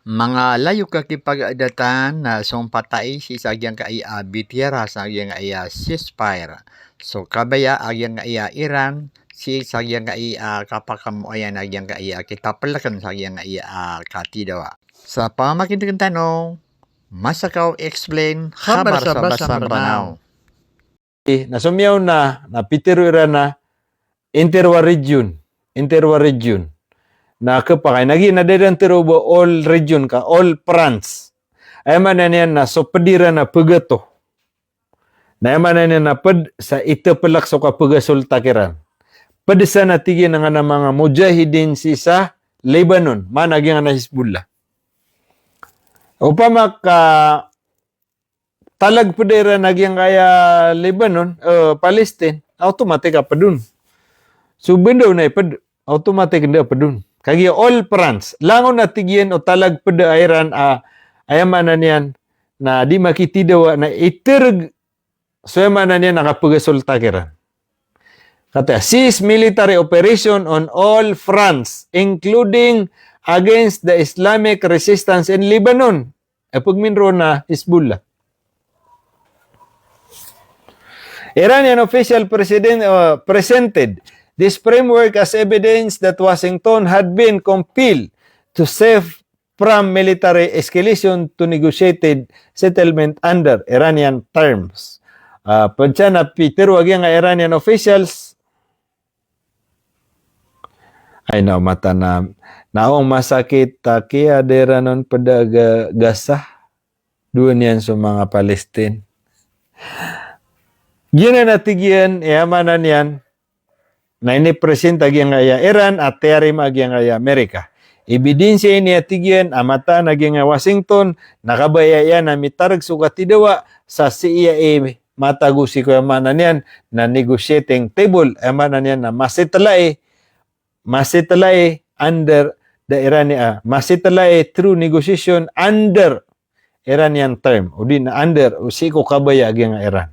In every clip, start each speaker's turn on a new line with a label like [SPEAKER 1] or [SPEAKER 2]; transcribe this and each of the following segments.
[SPEAKER 1] Mga layo kakipag-adatan na sumpatay si sagyang kaaya bitira sa sagyang kaaya ceasefire. So kabaya agyang kaaya Iran si sagyang kaaya kapakamuayan agyang kaaya kitapalakan sagyang kaaya katidawa. Sa pamakinting tanong, masakaw explain kabar sa basang ranaw.
[SPEAKER 2] Nasumyaw na napitiro na interwa region na kapakay nagi na dedan tirubo all region ka all France ay man yan na so pedira na pegato na man yan na ped sa ito pelak so ka pegasol takiran pedesa na tigi na nga na mga mujahidin si sa Lebanon managi nga na Hezbollah upama ka talag pedera nagyang kaya Lebanon Palestine automatic ka pedun so bendo na iped automatic na pedun kagi all France langon na tigyan o talag peda Iran ayaman na niyan na di makitidawa na itirg so ayaman na niyan nakapagasol takiran kata cease military operation on all fronts including against the Islamic resistance in Lebanon pagminro na Hezbollah. Iranian official presented this framework as evidence that Washington had been compelled to save from military escalation to negotiated settlement under Iranian terms. Padya na Peter wag nga Iranian officials ay na mata na naong masakit kaya dera non pada Gaza doon yan sa mga Palestine. Gina natigyan yamanan yan na ini-present agyang aya Iran at terim agyang aya Amerika. Ebidensya ini atigyan amata nagyang Washington nakabaya yan na mitarag sukatidawa sa CIA matagusi ko yamanan yan na negotiating table yamanan yan na masitalay under the Iranian masitalay through negotiation under Iranian term o din under usiko kabaya agyang Iran.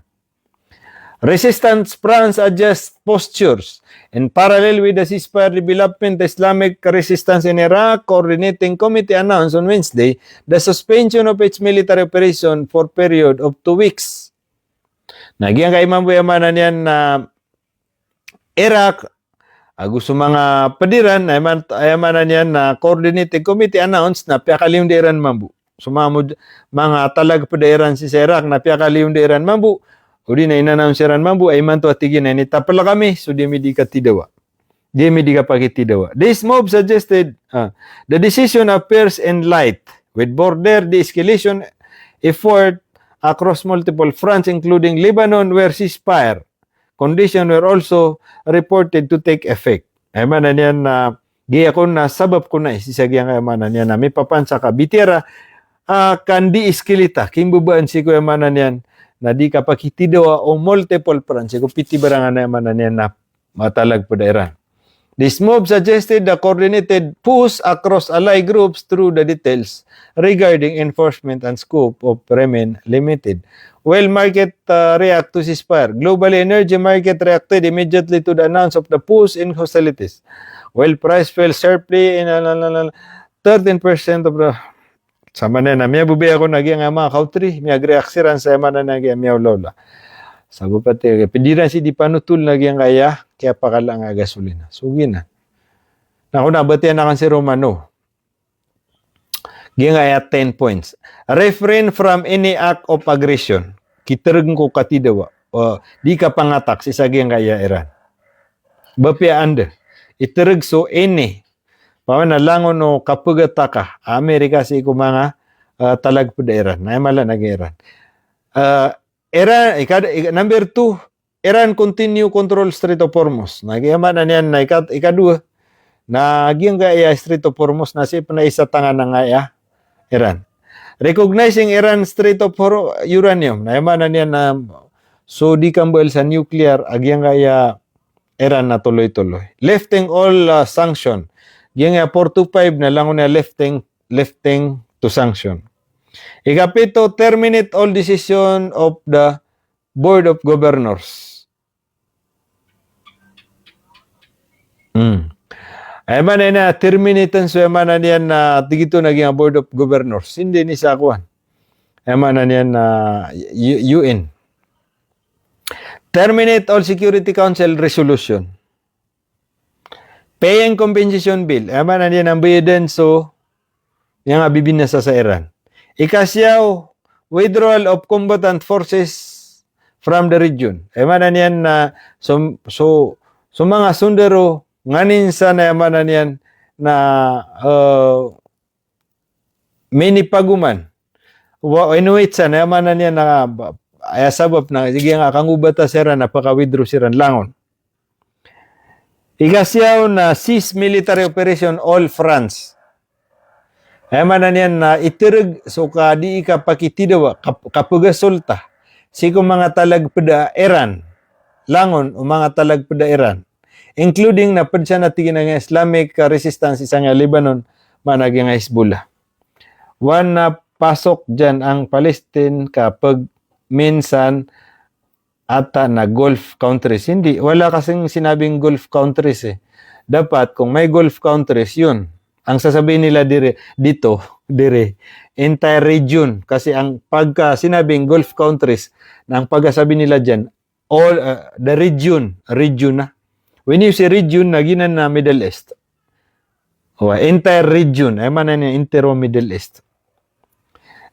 [SPEAKER 2] Resistance France adjust postures. In parallel with the ceasefire development, the Islamic Resistance in Iraq Coordinating Committee announced on Wednesday the suspension of its military operation for period of 2 weeks. Nagyang kaimambuyaman yan na Iraq, gusto mga padiran, ayamanan yan na Coordinating Committee announced na piyakalim di Iran mambu. So mga talag padiran si Iraq na piyakalim di Iran mambu. Udi na inanam siran mambu ay man to atigin na nitapala kami so di mi di ka tidawa. Di mi di ka pakitidawa. This move suggested the decision appears in light with border de-escalation effort across multiple fronts including Lebanon where ceasefire conditions were also reported to take effect. Ay man na yan na giya ko na sabab ko na isisagyang ay man na yan na may papansa ka bitira kan di-escalita kimbubaan si ko ay man na yan na di kapakitidawa o multiple fronts kung piti barangan na man niya na matalag po da Iran. This move suggested a coordinated push across ally groups through the details regarding enforcement and scope of remain limited. While market react to ceasefire, global energy market reacted immediately to the announce of the push in hostilities. While price fell sharply in 13% of the sama na miya bubi ako nagyang mga kautri, miya agreaksiran sa yaman na nagyang miya lola. Sabi pati, pediran si di panutul nagyang kaya, kaya pakala nga gasolina. Sugi na. Naku na, batiyan na kan si Romano. Giyang kaya 10 points. Refrain from any act of aggression. Kitarag ko katidawa. Di ka pangatak si sagyang kaya Iran. Bapia anda. Itarag so any. Paman na langon no kapugataka Amerika si ko mga talag po da Iran. Naimala nag-Iran. Iran, number 2, Iran continue control Strait of Hormuz. Nagyaman na niyan na ikadua. Nagyang gaya Strait of Hormuz na si isa tangan na nga Iran. Recognizing Iran Strait of Uranium. Nayaman na niyan na so di kambal sa nuclear agyang gaya Iran na tuloy-tuloy. Lifting all sanction. Yung 4 to 5 na lang na lifting to sanction. Ikapito, terminate all decision of the Board of Governors. Ay man na terminatan so man niyan na tigito naging Board of Governors. Hindi ni sa kuan. Ay man niyan na UN. Terminate all Security Council resolution. Paying compensation bill. Ay man niyan ang bayadan so yang abibin na sa Iran. Ikasyaw withdrawal of combatant forces from the region. Ay man niyan na so mga sundero nganin sa nayamanan yan na mini paguman. Inuit sa nayamanan yan na ay sabab na sige nga kang ubata sira napaka-withdraw siran langon. Igasyaw na cease military operation all France. Ayamanan yan na itirag so ka di ka pakitidawa kapugasulta siko mga talagpada Iran langon o mga talagpada Iran. Including na padsa na tigin ng Islamic resistance isang Lebanon managi nga Hezbollah. One na pasok dyan ang Palestine kapag minsan ata na Gulf countries. Hindi, wala kasing sinabing Gulf countries eh. Dapat kung may Gulf countries, yun. Ang sasabihin nila dito, entire region. Kasi ang pagka sinabing Gulf countries, na ang pagkasabi nila dyan, all the region na. When you say region, naginan na Middle East. O, entire region. Ay man na entero Middle East.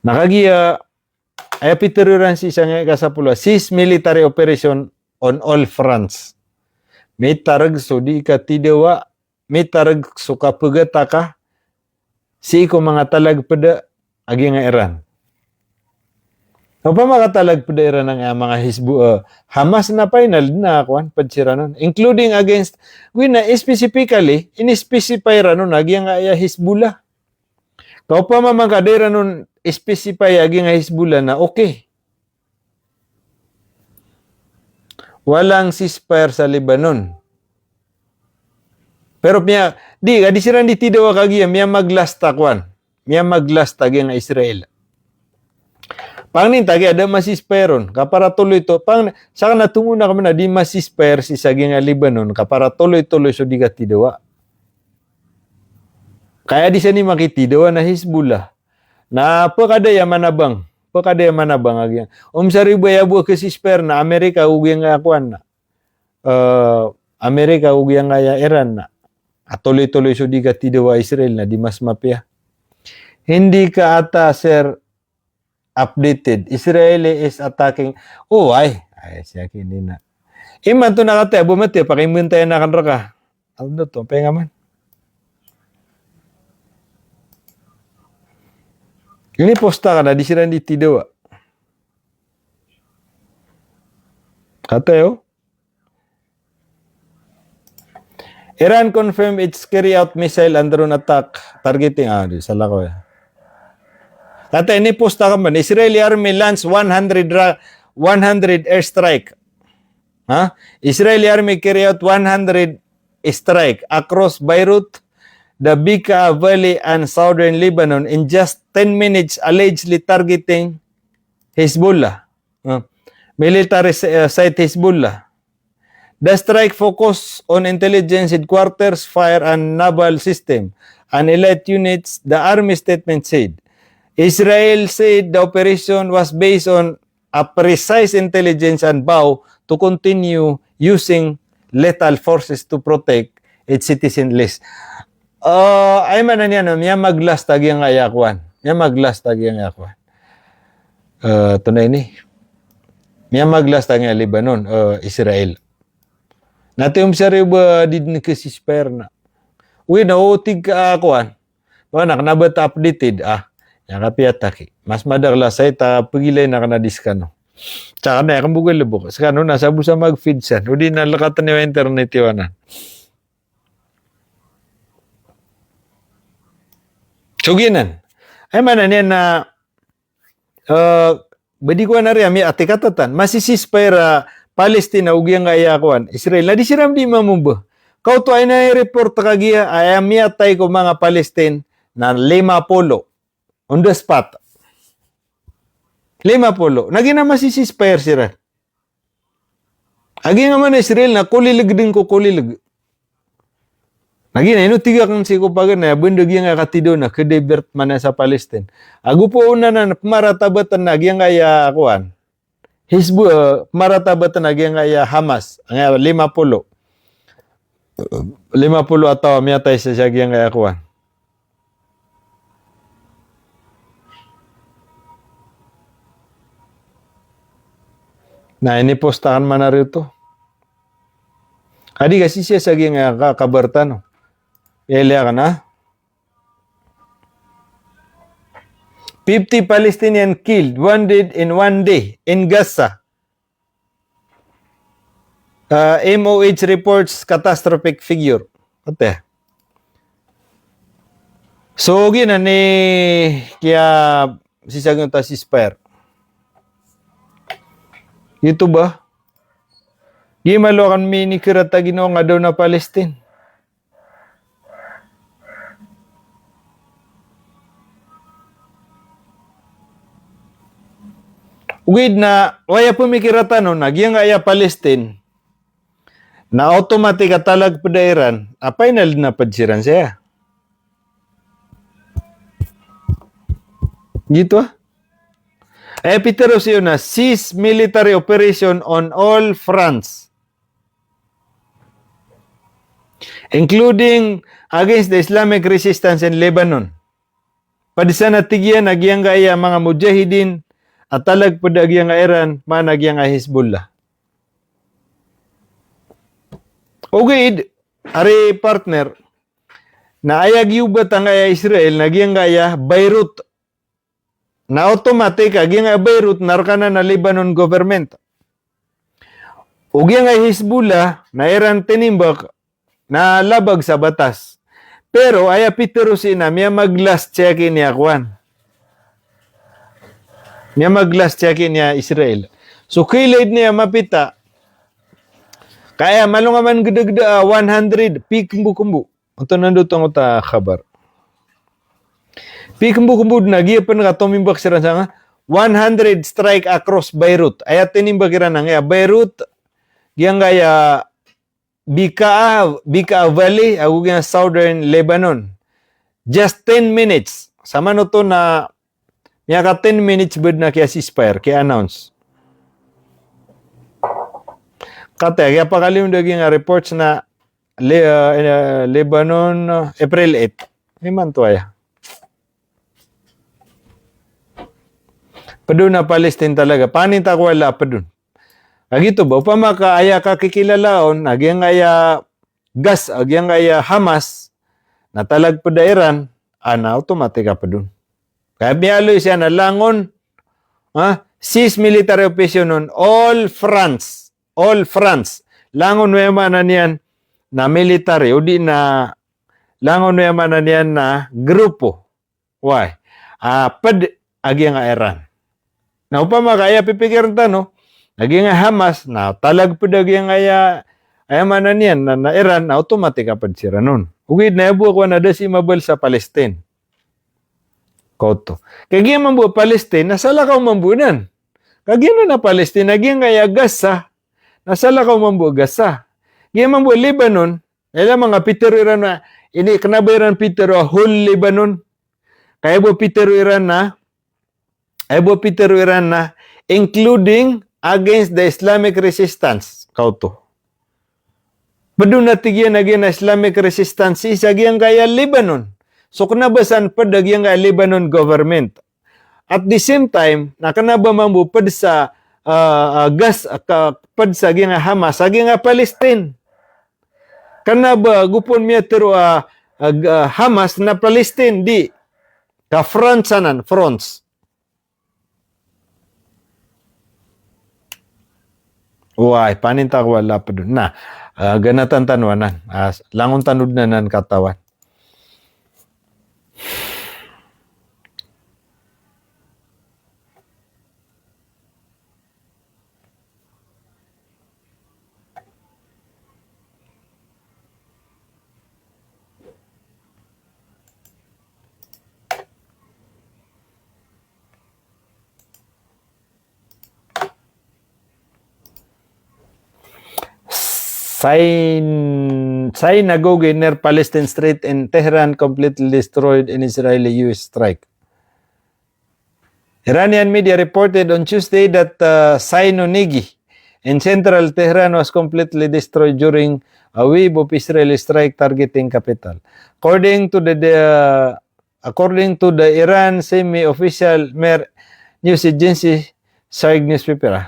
[SPEAKER 2] Nakagiya, ay pitiruran si isang kasapula, cease military operation on all fronts. May tarag so di ka tidawa, may tarag so kapagata ka, si ko mga talagpada, agi nga Iran. O pa makatalag pa dira ng mga Hamas na final na akuan padsira nun. Including against, na specifically, in-specify ra nun, agi nga Hezbollah. Kau pa mamakadira nun, specify agi nga Hezbollah na okay. Walang ceasefire sa Lebanon. Pero di siran di tidawa kagi, miya maglasta akuan. Miya maglasta agi nga Israel. Pangninta kaya ada masisperon kapara tuloy to saka natungo na kami na di masisper si saging Lebanon kapara tuloy so di ka tidawa. Kaya di siya ni makitidawa na Hezbollah na pakadaya manabang agyan. Saribo ya buo kasi sper na Amerika ugyang akuan na Amerika ugyang ya Iran na tuloy so di ka tidawa Israel na di mas mapya. Hindi ka ata sir updated. Israel is attacking. Ay siya kini na. Iman to nakate, bumati, pakimuntayan na kanra ka. Ano to, pahinga man. Ini posta ka na, di sila di tidawa. Kate, Iran confirmed its carry out missile and drone attack targeting, sala ko Kata ini posta ka man, Israeli Army lands 100 airstrike. Israeli Army carry out 100 strike across Beirut, the Bekaa Valley and southern Lebanon in just 10 minutes allegedly targeting Hezbollah. Military site Hezbollah. The strike focused on intelligence headquarters, fire and naval system and elite units, the army statement said. Israel said the operation was based on a precise intelligence and vow to continue using lethal forces to protect its citizen list. Ay man na niya, miya maglastag yung ayakwan. Tunay ni. Miya maglastag yung Lebanon, Israel. Natin siya rin ba di nakasisper na. Nautig ka akuan. Nakanabat updated, yang kapiataki. Mas madagla say ta pagilay na kanadiskano. Tsaka na yakang bugay lubok. Skano na sabu sa mag-feed san. O di nalakatan niyo internet yun na. Suginan. Ay man niya na badi ko na rin ati katatan. Masisispaira Palestina ugyang ayakuan. Israel na di siram di mamumba. Kau to ay na-report kagiya ay amiyatay ko mga Palestine na 50 on the spot. 50. Naging na masisispair sila. Agi nga man Israel na kulilig din ko kulilig. Lagi na, tiga kang sikupagan na, bundag yung katido na, kadebert man na sa Palestine. Agu po una na, maratabat na, yung kaya akuan. Maratabat na, yung kaya Hamas, ang 50. 50 atau miyatay sa siya yung kaya akuan. Na inipostahan man na rito. Adi kasi siya sa yung kabartano. Ilia ka na? 50 Palestinian killed, wounded in one day in Gaza. MOH reports catastrophic figure. Ate. So, gina ni kaya sisagyan ta si Spire. Ito ba? Di maluakan mini kirata ginawa nga daw na Palestine. Ugid na, waya pumikirata no, nagyang aya Palestine, na automatic atalag padairan, apay na napadsiran siya. Gitu ah. Peter siyo na, cease military operation on all fronts, including against the Islamic resistance in Lebanon. Padisa na tigyan, nagyang gaya mga mujahidin, at talag padagyang nga Iran, managyang nga Hezbollah. Okay, ari partner, na ayag yubat ang aya Israel, nagyang gaya Beirut, na automatic, agyang nga Beirut, narkana na Lebanon government. Ugyang nga Hezbollah, na Iran tinimbak, na labag sa batas. Pero, aya piterusin na, miya mag-last check-in niya, Kwan. Niya mag-last check-in niya Israel. So, kilid niya mapita. Kaya, malungaman gudagda 100, pikumbu-kumbu. Ito nandutong uta kabar. Pikumbu-kumbu na, giya pa nga tumimbak siya nga, 100 strike across Beirut. Aya tinimbak iran nga, Beirut, giyang gaya, Bika Valley, agu nga southern Lebanon. Just 10 minutes. Sama no to na niya ka 10 minutes bud na kaya ceasefire, kaya announce. Kate, kaya pakalim dagi nga reports na Lebanon, April 8. Iman to ay. Padun na Palestine talaga. Panita ko wala padun. Agito ba? Upama ka aya ka kikilalaon, agyang aya gas, agyang aya Hamas, natalag pa da Iran, ana automatic ka pa dun. Kaya miyaloy siya na langon, cease military operation on all fronts. All fronts. Langon wema na niyan na military, o di na langon wema na niyan na grupo. Why? Agyang Iran. Na upama ka aya pipikiran ta, no? Naging Hamas na talag po dagyang aya manan yan na Iran na automatic kapag sira nun. Ugid na ibu ko na desimable sa Palestine. Koto. Kaya man bu Palestine, nasalakaw mambunan. Kaya na Palestine, naging aya Gaza, nasalakaw mambu Gaza. Kaya man bu Lebanon, nila mga Peter Iran na, ini kanabayaran Peter o whole Lebanon. Kaya bu Peter Iran na, including against the Islamic resistance. Kauto. Padun na tigyan na Islamic resistance isa gyang kaya Lebanon. So kanabasan pa dagyang kaya Lebanon government. At the same time, nakanaba mambu pad sa pad sa gyang Hamas, sa gyang Palestine. Kanaba gupon miya tiro Hamas na Palestine di ka fronts. Uy, paninta ko wala pa dun. Na, ganatan tanwanan. Langon tanud na nan katawan. synagogue near Palestine Street in Tehran completely destroyed in Israeli-US strike. Iranian media reported on Tuesday that synagogue in central Tehran was completely destroyed during a wave of Israeli strike targeting capital. According to the Iran semi-official news agency, SARG newspaper,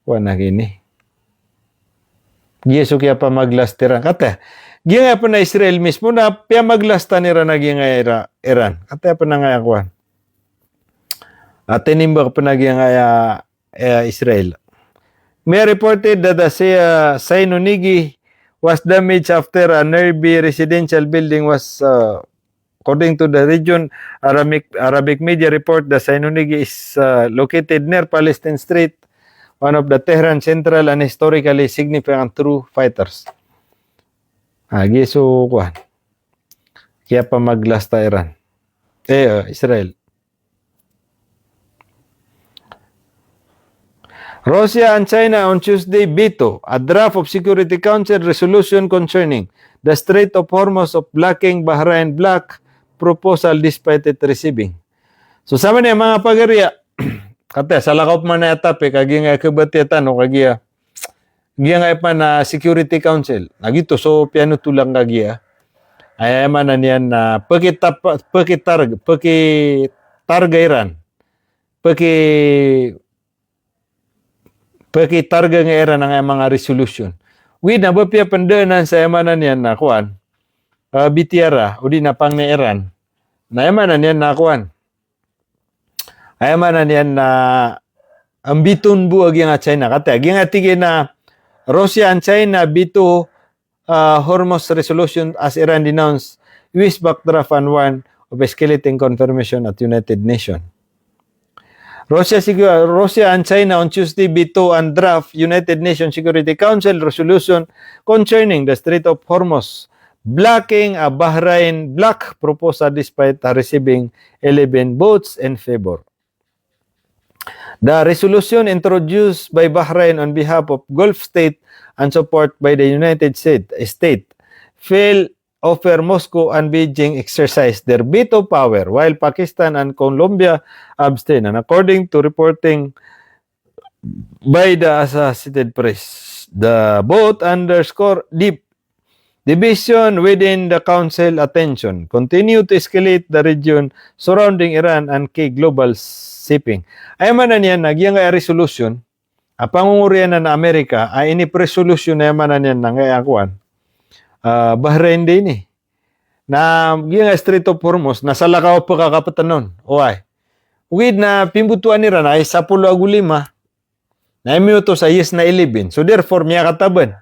[SPEAKER 2] kuha na gini. Giyeso kaya pa maglastiran. Kata, giya pa na Israel mismo na piya maglasta nira na giya Iran. Kata pa na nga kuhan. At tinimba pa na giya Israel. May reported that the synagogue was damaged after a nearby residential building was, according to the region, Arabic media report, the synagogue is located near Palestine Street, one of the Tehran central and historically significant true fighters. Giso kuhan. Kaya pa maglasta Iran. Israel. Russia and China on Tuesday veto a draft of Security Council resolution concerning the Strait of Hormuz of blocking Bahrain block proposal despite it receiving. So sama niya mga pagariya, kata sa lakop man na etape, kagi nga kabatiatan o kagiya, giya nga pa na Security Council, nagito so piano tulang kagiya, ay man na niyan na pakitarga nga era ng mga resolution. With na ba piya pandanan sa emanan yan na kuan, bitiara, o di na pang na Iran, na emanan yan na kuan. Ay emanan yan na ambitun buwag yung China. Kata, yung tigin na Russia and China bito Hormuz resolution as Iran denounced US backdraft and warn of escalating confirmation at United Nations. Russia and China on Tuesday veto and draft United Nations Security Council resolution concerning the Strait of Hormuz, blocking a Bahrain block proposal despite receiving 11 votes in favor. The resolution introduced by Bahrain on behalf of Gulf state and support by the United States failed offer Moscow and Beijing exercise their veto power while Pakistan and Colombia abstain. And according to reporting by the Associated Press, the vote underscore deep division within the Council attention continue to escalate the region surrounding Iran and key global shipping. Ay man na niyan, nagyang resolution, pangungurian na Amerika, ay ini-resolution na man na niyan ng ayakuan, Bahrain din eh. Na yung Strait of Hormuz, nasa lakaw pa kakapatanon. Oay. Uwid na pimbutuan nila na ay 10-5 na minuto sa yes na 11. So therefore, miya kataban.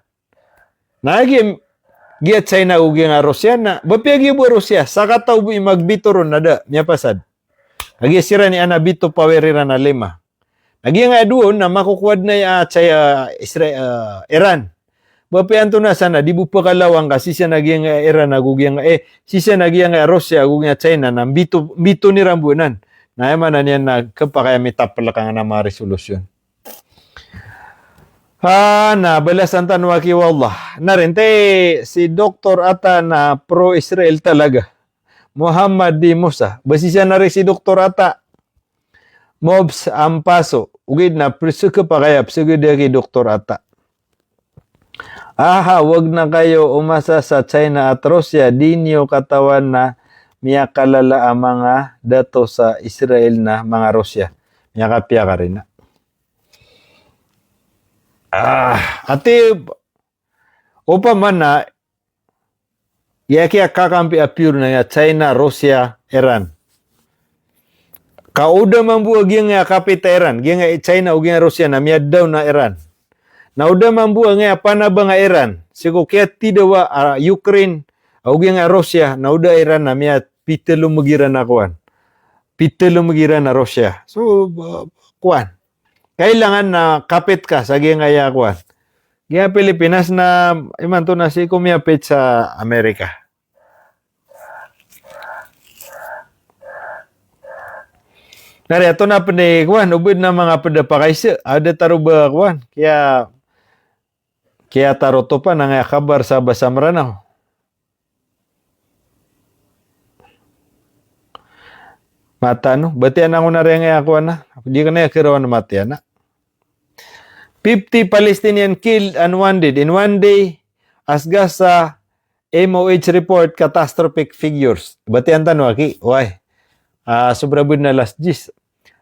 [SPEAKER 2] Na giat China ugi nga Russia na, bapiyagi bu Russia, sa kataw bu magbitoron na da, miya pasad. Agi sira ni ana bito pawerira na 5. Agi nga doon na makukuwad na Iran. Bapian to na sana, di bu pakalawang kasi siya naging Iran, nagugyang siya naging Russia, nagugyang China, na bito ni rambunan. Na yaman na niyan nagkapakaya mitapalakang na mga resolusyon. Na balasan tanwa ki wallah. Narinte si Dr. Ata na pro-Israel talaga. Muhammad D. Musa. Basi siya na rin si Dr. Ata. Mobs Ampaso. Ugid na prisuka pa kaya psugida ki Dr. Ata. Wag na kayo umasa sa China at Russia. Di niyo katawan na miyakalala ang mga dato sa Israel na mga Russia. Miyakapya ka rin na. Ati, upa man na, kaya kakampi apure na nga China, Russia, Iran. Kauda man buwag yung kapita Iran, yung China o yung Russia na miyad daw na Iran. Nauda man buwag nga panaba nga Iran, sigo kaya tidawa Ukraine o yung Russia, nauda Iran na miyad pitelo magiran na kuwan. Pitelo magiran na Russia. So, kuwan. Kailangan na kapit ka sa gingaya kuwan. Gaya Pilipinas na imanto na si kumiyapit sa Amerika. Nari, ito na pwede kuwan, ubod na mga padapakaisa. Ada taruba kuwan. Kaya taro to pa na nga kabar sa Basamranaw. Mata no. Batian ako na rin ako na. Di ka na yakirawan na matian na. 50 Palestinian killed and wounded in one day as Gaza MOH report catastrophic figures. Batian tanong aki. Why? Sobrabud na last gis.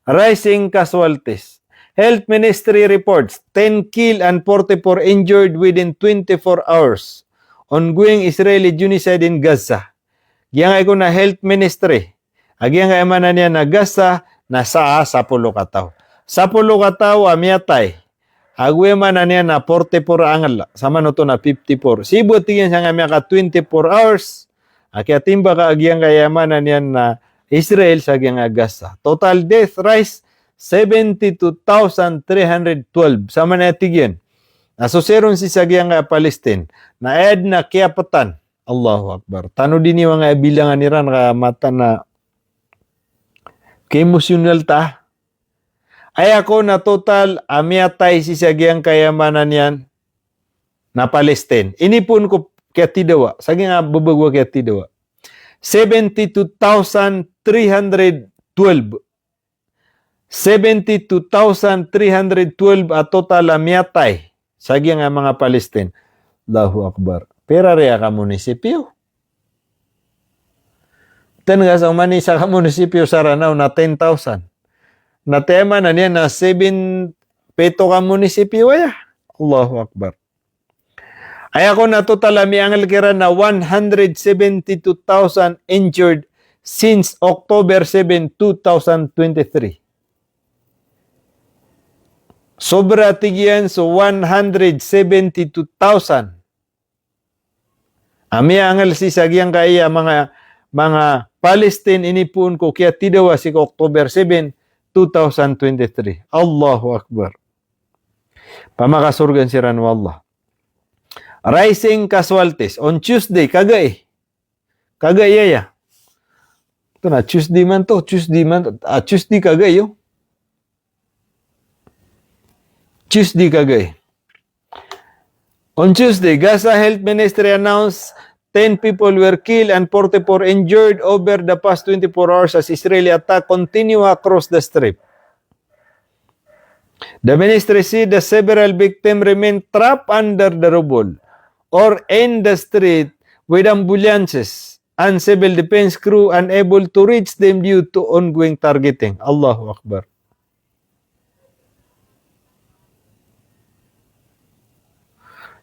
[SPEAKER 2] Rising casualties. Health Ministry reports 10 killed and 44 injured within 24 hours. Ongoing Israeli genocide in Gaza. Giyang ko na Health Ministry. Agiyang kayamanan niya na Gaza na sa 10 kataw. 10 kataw amiyatay. Agwema na niya na 44 angal. Sama no to na 54. Sibot tingin siya nga ka 24 hours. Kaya timba ka agiyang kayamanan niya na Israel sa agiyang Gaza. Total death rise 72,312. Sama na tigyan. Nasuseron si sa agiyang Palestine. Na ed na kiapatan. Allahu Akbar. Tano din yung mga bilangan niran ka mata na emosyonal ta. Ay ako na total amiatay si sagyang kayamanan yan na Palestine. Inipon ko kaya tidawa. Sagyang babagwa kaya tidawa. 72,312. 72,312 at total amiatay sagyang mga Palestine. Allahu Akbar. Pera rea ka munisipyo. Tanaga sa manisa ka munisipyo sa Ranao na 10,000. Na tema na niya na 7 peto ka munisipyo ay. Allahu Akbar. Ay ako na total mi ang kira na 172,000 injured since October 7, 2023. Sobra tigyan so 172,000. Ami angal si sagyang kaya mga Palestine inipun ko kaya tidawa si October 7, 2023. Allahu Akbar. Pamakasurgan si Ranwallah. Rising casualties on Tuesday kagay. Kagay ya. Ito na Tuesday man to, Tuesday kagay yo. Tuesday kagay. On Tuesday, Gaza Health Ministry announced 10 people were killed and 44 injured over the past 24 hours as Israeli attack continue across the strip. The ministry said the several victims remain trapped under the rubble or in the street with ambulances and civil defense crew unable to reach them due to ongoing targeting. Allahu Akbar.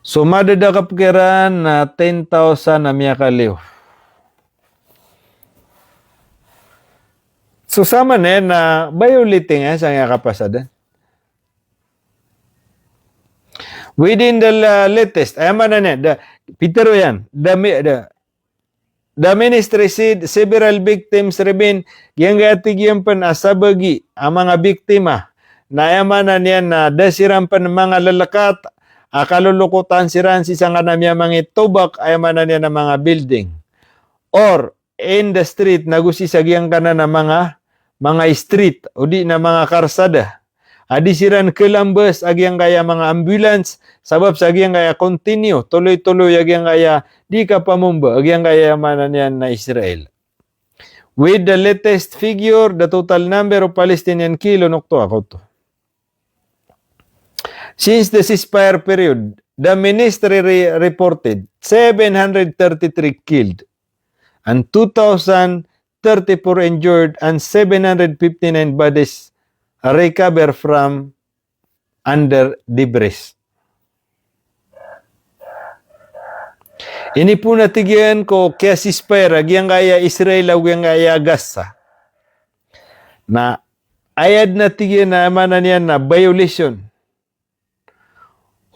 [SPEAKER 2] So, madadakap kira na 10,000 na miyakaliw. So, sama na violating sa nga kapasadan. Within the latest, ayaman na niya, Peter yan, the ministry said several victims remain yang gatigyan pan asabagi ang mga biktima na ayaman na niya na dasiran pan mga lalakat akalulukutan siran si sanga na mga tubak ay manan niya ng mga building or in the street nagusisagyan ka na ng mga street o di na mga karsada adi siran kelambes agyang kaya mga ambulance sabab sa agyang kaya continue tuloy-tuloy agyang kaya di ka pamumba agyang kaya manan yan na Israel. With the latest figure the total number of Palestinian killed nokto ako to. Since the ceasefire period, the ministry reported 733 killed and 2,034 injured and 759 bodies recovered from under debris. Ini po natigyan ko kaya ceasefire, agyang kaya Israel, agyang kaya Gaza, na ayad natigyan na amanan yan na violation.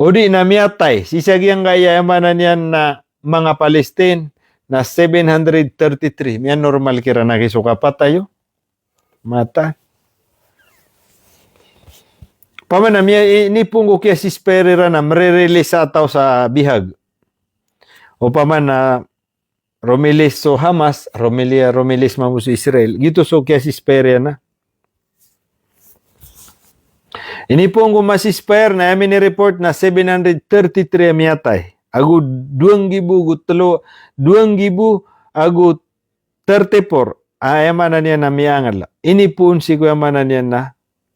[SPEAKER 2] O di na miyatay, sisagyang kaya amanan yan na mga Palestine na 733. Miyan normal kira nakisuka pa tayo. Mata. Pamana, ini pong kaya si Sperira na mre-release ataw sa bihag. O paman na Romilis so Hamas, Romilis mamu sa Israel. Gito so kaya si Sperira na. Ini pong kumasispair na amin ni-report na 733 miyatay. Agu 2,000 agu 34 ayamanan niya na miangal. Inipun si kuyamanan niya na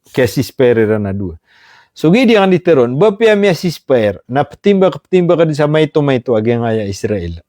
[SPEAKER 2] kaya ceasefire na dua. So gidi ang diteron, bapia miya ceasefire, na patimba ka di sa mayto agyang aya Israel.